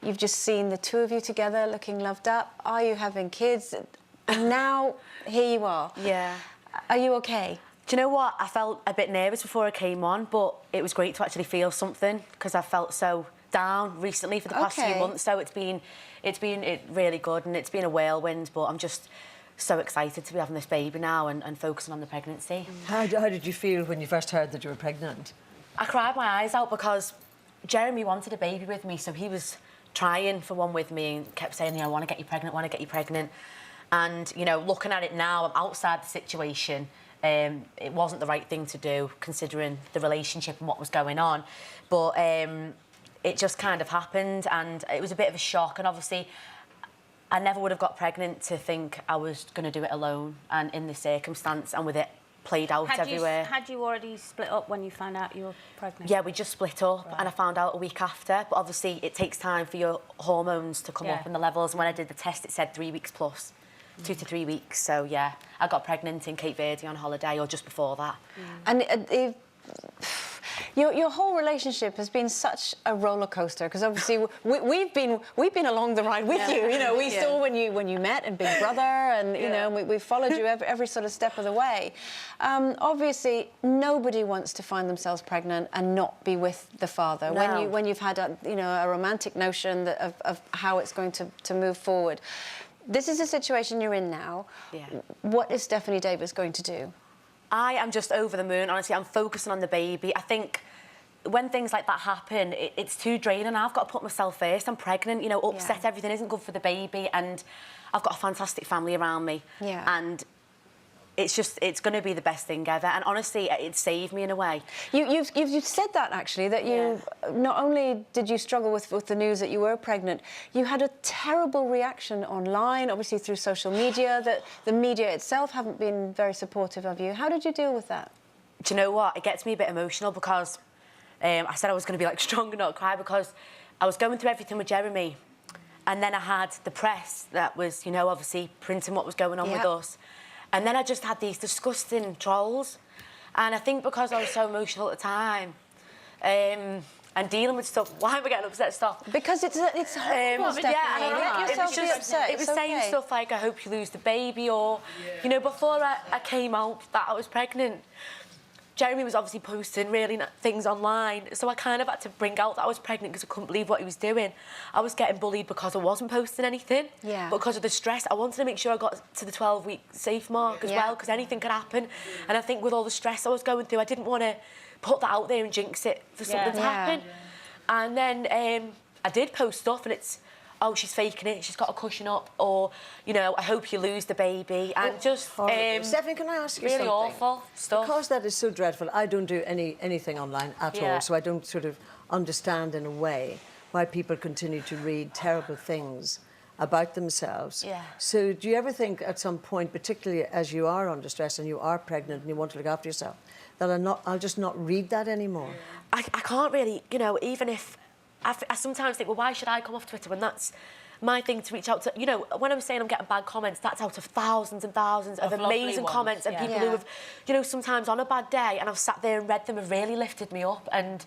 You've just seen the two of you together looking loved up. Are you having kids? And now, here you are. Yeah. Are you okay? Do you know what? I felt a bit nervous before I came on, but it was great to actually feel something because I felt so down recently for the past few months. So it's been really good, and it's been a whirlwind, but I'm just so excited to be having this baby now and focusing on the pregnancy. How did you feel when you first heard that you were pregnant? I cried my eyes out because Jeremy wanted a baby with me, so he was trying for one with me and kept saying, you know, I want to get you pregnant, I want to get you pregnant. And, you know, looking at it now, I'm outside the situation. It wasn't the right thing to do, considering the relationship and what was going on. But it just kind of happened, and it was a bit of a shock. And obviously, I never would have got pregnant to think I was going to do it alone and in this circumstance and with it played out everywhere. Had you already split up when you found out you were pregnant? Yeah, we just split up, and I found out a week after. But obviously, it takes time for your hormones to come up and the levels. And when I did the test, it said 3 weeks plus. 2 to 3 weeks. So, yeah, I got pregnant in Cape Verde on holiday, or just before that. And your whole relationship has been such a roller coaster, because obviously we've been along the ride with you. You know, we saw when you met in Big Brother, and you know we followed you every sort of step of the way. Obviously, nobody wants to find themselves pregnant and not be with the father. No. When you've had a romantic notion of how it's going to move forward. This is the situation you're in now. Yeah. What is Stephanie Davis going to do? I am just over the moon, honestly. I'm focusing on the baby. I think when things like that happen, it's too draining. I've got to put myself first. I'm pregnant, you know, upset, everything isn't good for the baby, and I've got a fantastic family around me. Yeah. And it's going to be the best thing ever. And honestly, it saved me in a way. You've said that, actually, that you not only did you struggle with the news that you were pregnant, you had a terrible reaction online, obviously through social media, that the media itself haven't been very supportive of you. How did you deal with that? Do you know what? It gets me a bit emotional because I said I was going to be, like, strong and not cry, because I was going through everything with Jeremy, and then I had the press that was, you know, obviously printing what was going on with us. And then I just had these disgusting trolls. And I think because I was so emotional at the time, and dealing with stuff, why am I getting upset? Stop. Because it's horrible, Stephanie. Let yourself be upset. It was saying stuff like, I hope you lose the baby, or, you know, before I came out that I was pregnant, Jeremy was obviously posting really things online, so I kind of had to bring out that I was pregnant because I couldn't believe what he was doing. I was getting bullied because I wasn't posting anything, but because of the stress. I wanted to make sure I got to the 12-week safe mark as well, because anything could happen. And I think with all the stress I was going through, I didn't want to put that out there and jinx it for something to happen. And then I did post stuff, and it's, oh, she's faking it, she's got a cushion up, or, you know, I hope you lose the baby, and just... Stephanie, can I ask you really something? awful stuff. Because that is so dreadful, I don't do anything online at all, so I don't sort of understand in a way why people continue to read terrible things about themselves. So do you ever think at some point, particularly as you are under stress and you are pregnant and you want to look after yourself, that I'll just not read that anymore? I can't really, you know, even if... I sometimes think, well, why should I come off Twitter when that's my thing to reach out to? You know, when I'm saying I'm getting bad comments, that's out of thousands and thousands of amazing comments and people who have, you know, sometimes on a bad day, and I've sat there and read them, have really lifted me up and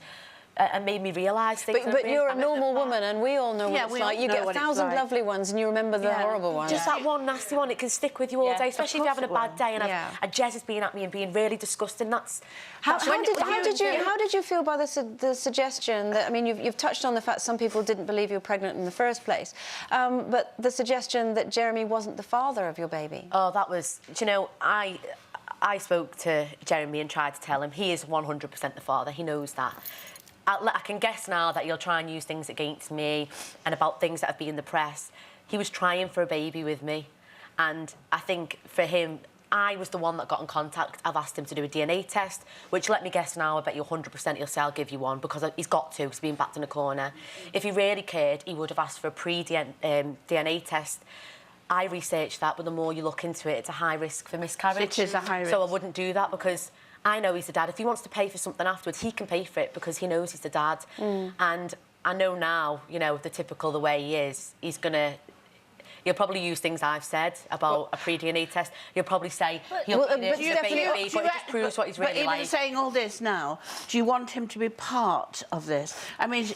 made me realise things. But you're a normal woman, and we all know what it's like. You get 1,000 lovely ones, and you remember the horrible ones. Just that one nasty one, it can stick with you all day, especially if you're having a bad day. And Jez has been at me and being really disgusting. How did you feel by the suggestion that, I mean, you've touched on the fact some people didn't believe you were pregnant in the first place, but the suggestion that Jeremy wasn't the father of your baby? Oh, that was, do you know, I spoke to Jeremy and tried to tell him he is 100% the father. He knows that. I can guess now that he'll try and use things against me and about things that have been in the press. He was trying for a baby with me, and I think for him, I was the one that got in contact. I've asked him to do a DNA test, which, let me guess now, I bet you 100% he'll say, I'll give you one, because he's got to, he's being backed in a corner. If he really cared, he would have asked for a pre-DNA test. I researched that, but the more you look into it, it's a high risk for miscarriage. It is a high risk. So I wouldn't do that, because I know he's the dad. If he wants to pay for something afterwards, he can pay for it because he knows he's the dad. And I know now, you know, the way he is, he's He'll probably use things I've said about a pre-DNA test. He'll probably say he'll Well, be but the baby, but it just proves what he's really But even like. saying all this now, do you want him to be part of this? I mean,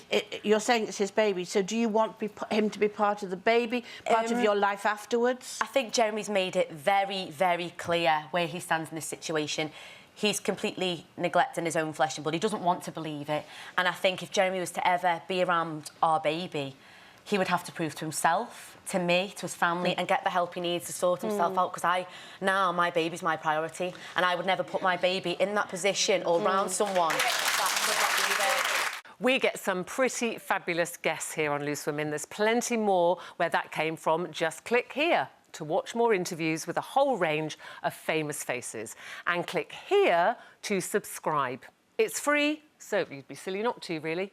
you're saying it's his baby, so do you want him to be part of the baby, part of your life afterwards? I think Jeremy's made it very, very clear where he stands in this situation. He's completely neglecting his own flesh and blood. He doesn't want to believe it. And I think if Jeremy was to ever be around our baby, he would have to prove to himself, to me, to his family, and get the help he needs to sort himself out. Because now my baby's my priority, and I would never put my baby in that position or around someone that could not be there. We get some pretty fabulous guests here on Loose Women. There's plenty more where that came from. Just click here to watch more interviews with a whole range of famous faces. And click here to subscribe. It's free, so you'd be silly not to, really.